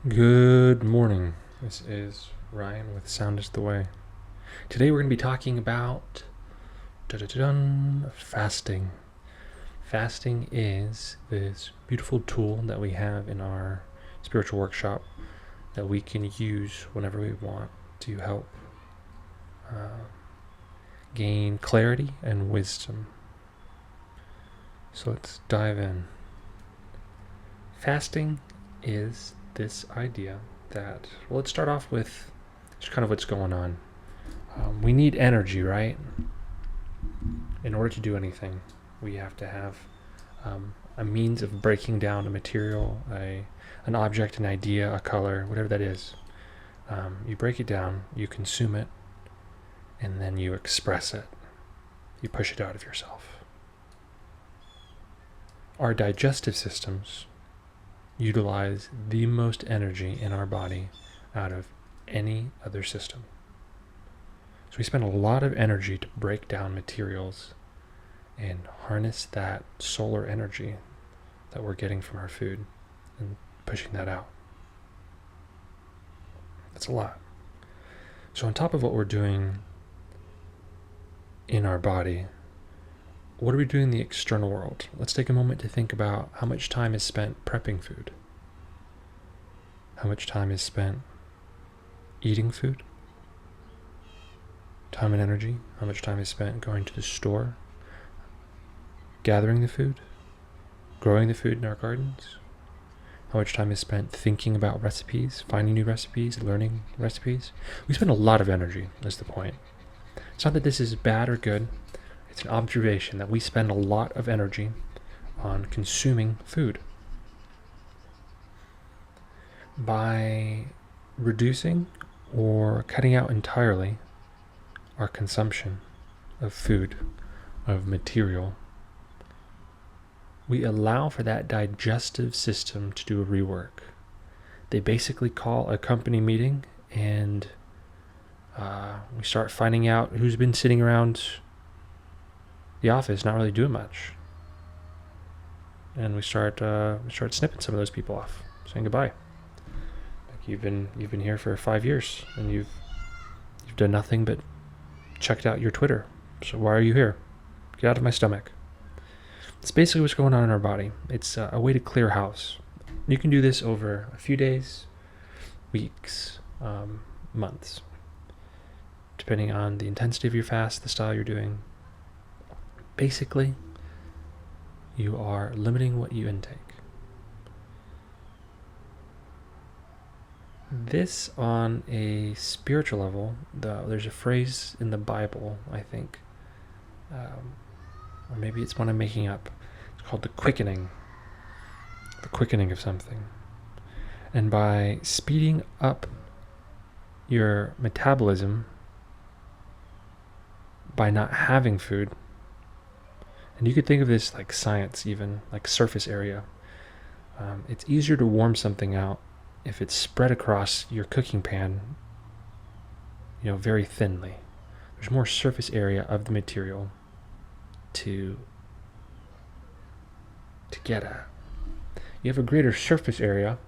Good morning. This is Ryan with Sound is the Way. Today we're going to be talking about fasting. Fasting is this beautiful tool that we have in our spiritual workshop that we can use whenever we want to help gain clarity and wisdom. So let's dive in. Fasting is this idea that, well, let's start off with just kind of what's going on. We need energy, right? In order to do anything, we have to have a means of breaking down a material, an object, an idea, a color, whatever that is. You break it down, you consume it, and then you express it. You push it out of yourself. Our digestive systems utilize the most energy in our body out of any other system. So we spend a lot of energy to break down materials and harness that solar energy that we're getting from our food and pushing that out. That's a lot. So on top of what we're doing in our body, what are we doing in the external world? Let's take a moment to think about how much time is spent prepping food. How much time is spent eating food? Time and energy. How much time is spent going to the store, gathering the food, growing the food in our gardens? How much time is spent thinking about recipes, finding new recipes, learning recipes? We spend a lot of energy, is the point. It's not that this is bad or good. It's an observation that we spend a lot of energy on consuming food. By reducing or cutting out entirely our consumption of food, of material, we allow for that digestive system to do a rework. They basically call a company meeting and we start finding out who's been sitting around the office not really doing much. And we start snipping some of those people off, saying goodbye. Like you've been here for 5 years and you've done nothing but checked out your Twitter. So why are you here? Get out of my stomach. It's basically what's going on in our body. It's a way to clear house. You can do this over a few days, weeks, months, depending on the intensity of your fast, the style you're doing. Basically, you are limiting what you intake. This, on a spiritual level, there's a phrase in the Bible, I think, or maybe it's one I'm making up. It's called the quickening of something. And by speeding up your metabolism by not having food, and you could think of this like science, even like surface area. It's easier to warm something out if it's spread across your cooking pan, very thinly. There's more surface area of the material to get at. You have a greater surface area,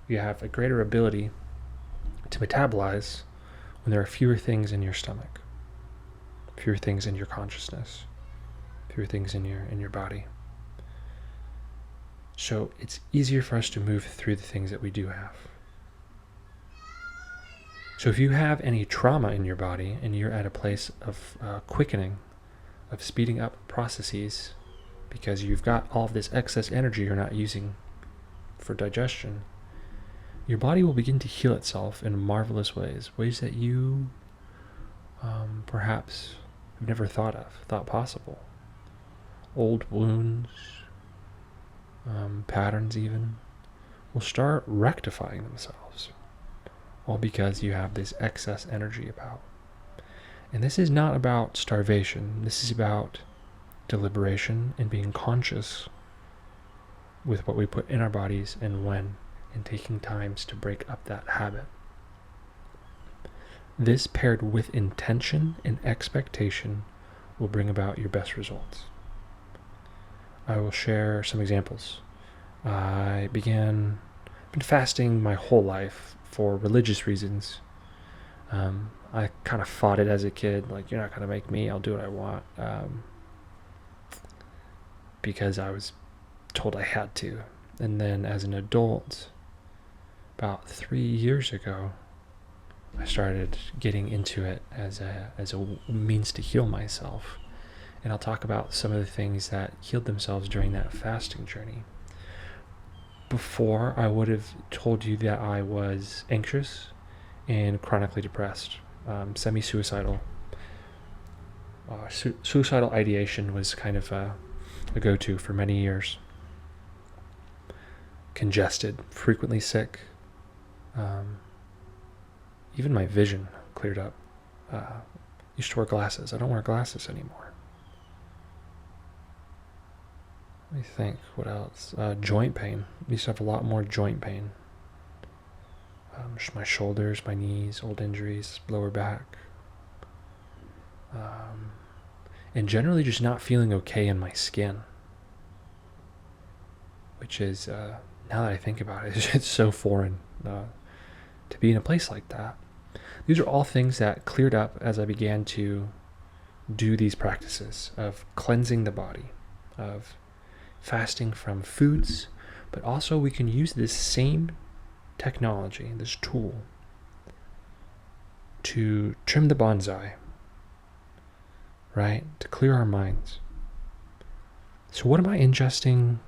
you have a greater ability to metabolize when there are fewer things in your stomach, fewer things in your consciousness, fewer things in your body. So it's easier for us to move through the things that we do have. So if you have any trauma in your body and you're at a place of quickening, of speeding up processes, because you've got all of this excess energy you're not using for digestion, your body will begin to heal itself in marvelous ways that you perhaps have never thought possible. Old wounds, patterns even, will start rectifying themselves, all because you have this excess energy about. And this is not about starvation. This is about deliberation and being conscious with what we put in our bodies and when, and taking times to break up that habit. This, paired with intention and expectation, will bring about your best results. I will share some examples. I began been fasting my whole life for religious reasons. I kind of fought it as a kid, like, you're not going to make me, I'll do what I want, because I was told I had to. And then as an adult, about 3 years ago, I started getting into it as a means to heal myself. And I'll talk about some of the things that healed themselves during that fasting journey. Before, I would have told you that I was anxious and chronically depressed, semi-suicidal. Suicidal ideation was kind of a go-to for many years. Congested, frequently sick. Even my vision cleared up. Used to wear glasses. I don't wear glasses anymore. Let me think. What else? Joint pain. Used to have a lot more joint pain. My shoulders, my knees, old injuries, lower back. And generally just not feeling okay in my skin. Which is, now that I think about it, it's so foreign to be in a place like that. These are all things that cleared up as I began to do these practices of cleansing the body, of fasting from foods, but also we can use this same technology, this tool, to trim the bonsai, right? To clear our minds. So what am I ingesting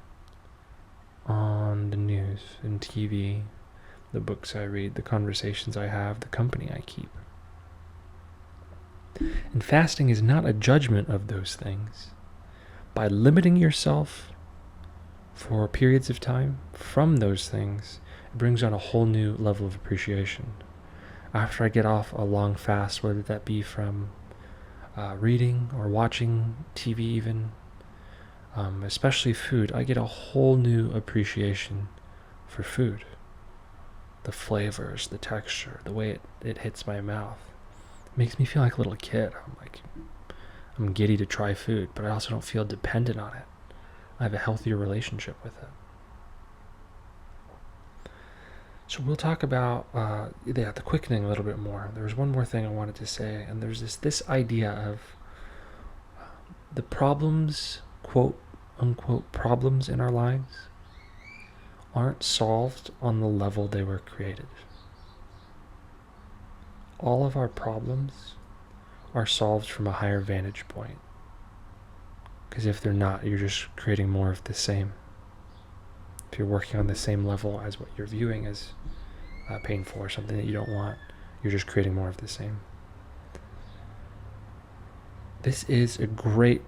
on the news and TV, the books I read, the conversations I have, the company I keep? And fasting is not a judgment of those things. By limiting yourself for periods of time from those things, it brings on a whole new level of appreciation. After I get off a long fast, whether that be from reading or watching TV even, especially food, I get a whole new appreciation for food. The flavors, the texture, the way it hits my mouth. It makes me feel like a little kid. I'm giddy to try food, but I also don't feel dependent on it. I have a healthier relationship with it. So we'll talk about the quickening a little bit more. There was one more thing I wanted to say, and there's this idea of the problems, quote unquote problems in our lives, aren't solved on the level they were created. All of our problems are solved from a higher vantage point. Because if they're not, you're just creating more of the same. If you're working on the same level as what you're viewing as painful or something that you don't want, you're just creating more of the same. This is a great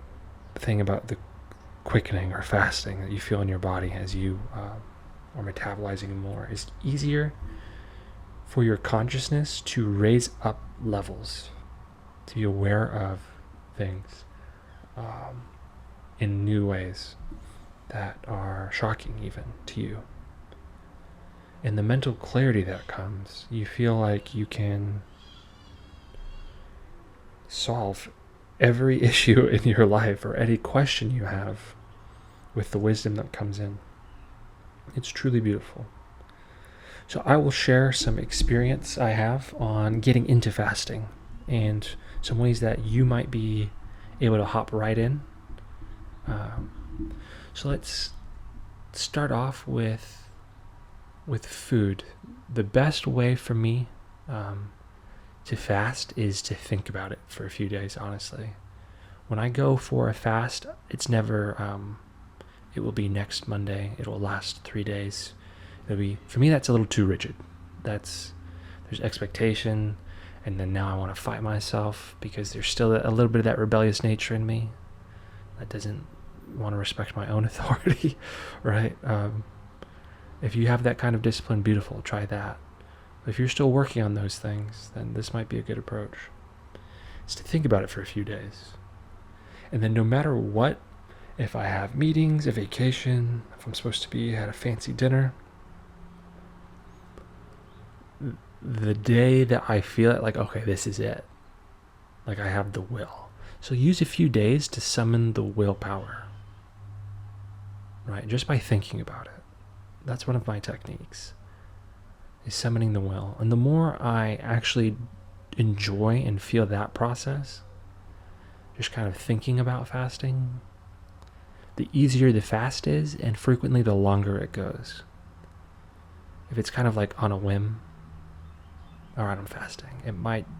thing about the quickening or fasting that you feel in your body as you are metabolizing more. It's easier for your consciousness to raise up levels, to be aware of things in new ways that are shocking even to you. And the mental clarity that comes, you feel like you can solve every issue in your life or any question you have with the wisdom that comes in. It's truly beautiful. So I will share some experience I have on getting into fasting and some ways that you might be able to hop right in. So let's start off with food. The best way for me to fast is to think about it for a few days, honestly. When I go for a fast, it's never, it will be next Monday. It will last 3 days. It'll be, for me, that's a little too rigid. There's expectation, and then now I want to fight myself because there's still a little bit of that rebellious nature in me that doesn't want to respect my own authority, right? If you have that kind of discipline, beautiful, try that. But if you're still working on those things, then this might be a good approach. It's to think about it for a few days. And then no matter what, if I have meetings, a vacation, if I'm supposed to be at a fancy dinner, the day that I feel it, like, okay, this is it. Like I have the will. So use a few days to summon the willpower. Right? Just by thinking about it. That's one of my techniques. is summoning the will. And the more I actually enjoy and feel that process, just kind of thinking about fasting, the easier the fast is, and frequently the longer it goes. If it's kind of like on a whim, all right, I'm fasting,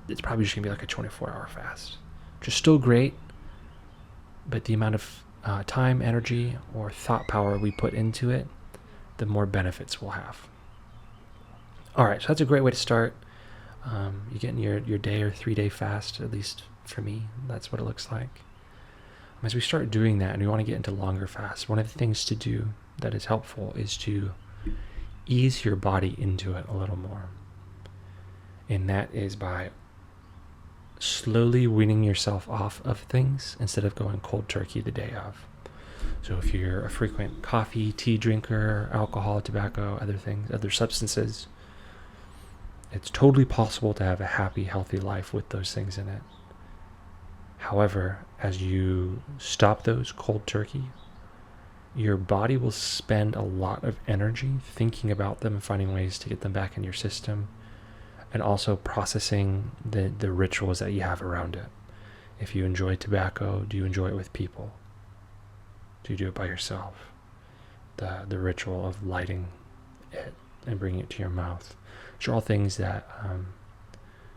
it's probably just gonna be like a 24-hour fast, which is still great, but the amount of time, energy, or thought power we put into it, the more benefits we'll have. All right, so that's a great way to start. You get in your day or 3-day fast, at least for me, that's what it looks like. As we start doing that and we want to get into longer fasts, one of the things to do that is helpful is to ease your body into it a little more. And that is by slowly weaning yourself off of things instead of going cold turkey the day of. So if you're a frequent coffee, tea drinker, alcohol, tobacco, other things, other substances, it's totally possible to have a happy, healthy life with those things in it. However, as you stop those cold turkey, your body will spend a lot of energy thinking about them and finding ways to get them back in your system, and also processing the rituals that you have around it. If you enjoy tobacco, do you enjoy it with people? Do you do it by yourself? The ritual of lighting it and bringing it to your mouth. These are all things that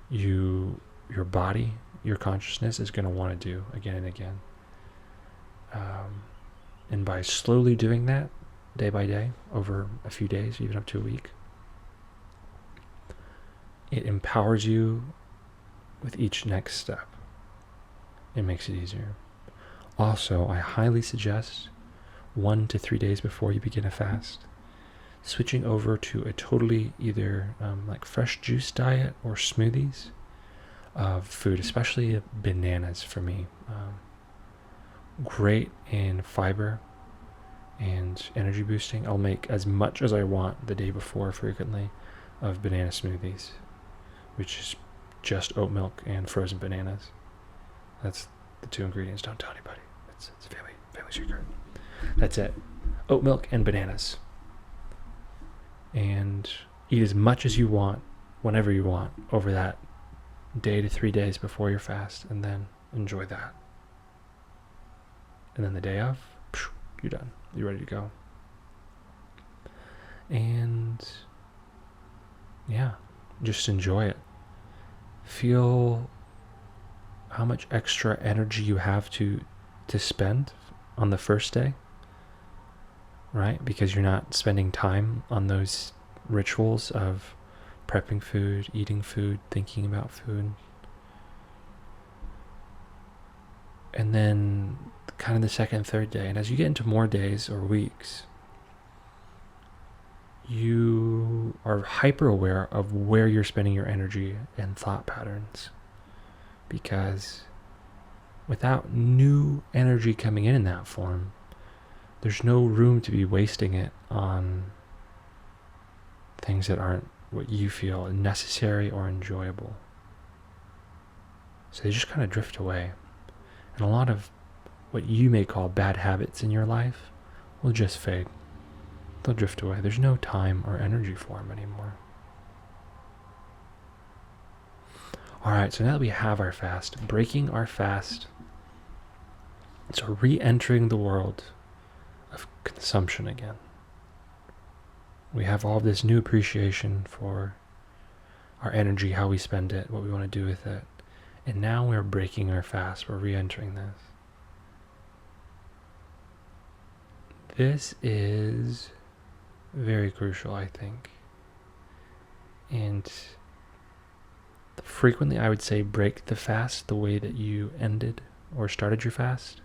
your body, your consciousness is going to want to do again and again. And by slowly doing that day by day, over a few days, even up to a week, it empowers you with each next step. It makes it easier. Also, I highly suggest 1 to 3 days before you begin a fast, switching over to a totally either like fresh juice diet or smoothies of food, especially bananas for me. Great in fiber and energy boosting. I'll make as much as I want the day before frequently of banana smoothies, which is just oat milk and frozen bananas. That's the 2 ingredients. Don't tell anybody. It's family secret. That's it. Oat milk and bananas. And eat as much as you want, whenever you want, over that day to 3 days before your fast, and then enjoy that. And then the day of, you're done. You're ready to go. And yeah, just enjoy it. Feel how much extra energy you have to spend on the first day, right? Because you're not spending time on those rituals of prepping food, eating food, thinking about food. And then kind of the second, third day. And as you get into more days or weeks, you are hyper aware of where you're spending your energy and thought patterns. Because without new energy coming in that form, there's no room to be wasting it on things that aren't what you feel necessary or enjoyable. So they just kind of drift away. And a lot of what you may call bad habits in your life will just fade. They'll drift away. There's no time or energy for them anymore. All right, so now that we have our fast, breaking our fast, so re-entering the world of consumption again. We have all this new appreciation for our energy, how we spend it, what we want to do with it. And now we're breaking our fast. We're re-entering this. This is very crucial, I think. And frequently I would say break the fast the way that you ended or started your fast.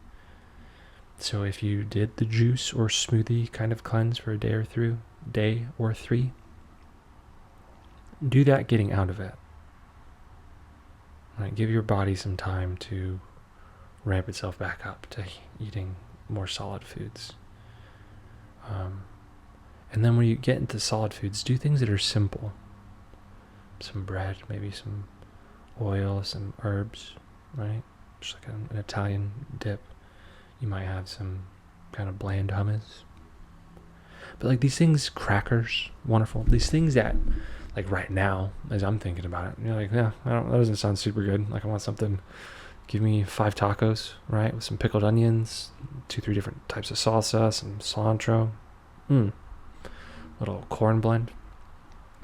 So if you did the juice or smoothie kind of cleanse for a day or 3, do that getting out of it. Right, give your body some time to ramp itself back up to eating more solid foods. And then when you get into solid foods, do things that are simple. Some bread, maybe some oil, some herbs, right? Just like an Italian dip. You might have some kind of bland hummus. But like these things, crackers, wonderful. These things that like right now, as I'm thinking about it. You're like, yeah, that doesn't sound super good. Like I want something. Give me 5 tacos, right, with some pickled onions, 2-3 different types of salsa, some cilantro, little corn blend.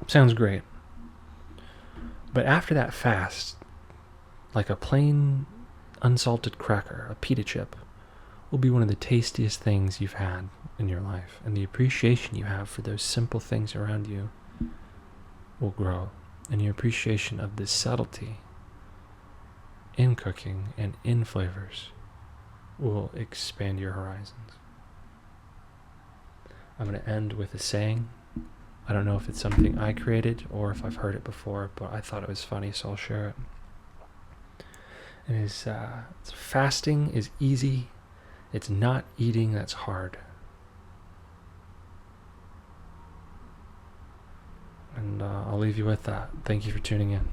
Sounds great. But after that fast, like a plain unsalted cracker, a pita chip, will be one of the tastiest things you've had in your life. And the appreciation you have for those simple things around you will grow. And your appreciation of this subtlety in cooking and in flavors will expand your horizons. I'm going to end with a saying. I don't know if it's something I created or if I've heard it before, but I thought it was funny, so I'll share it. It is, fasting is easy. It's not eating that's hard. And I'll leave you with that. Thank you for tuning in.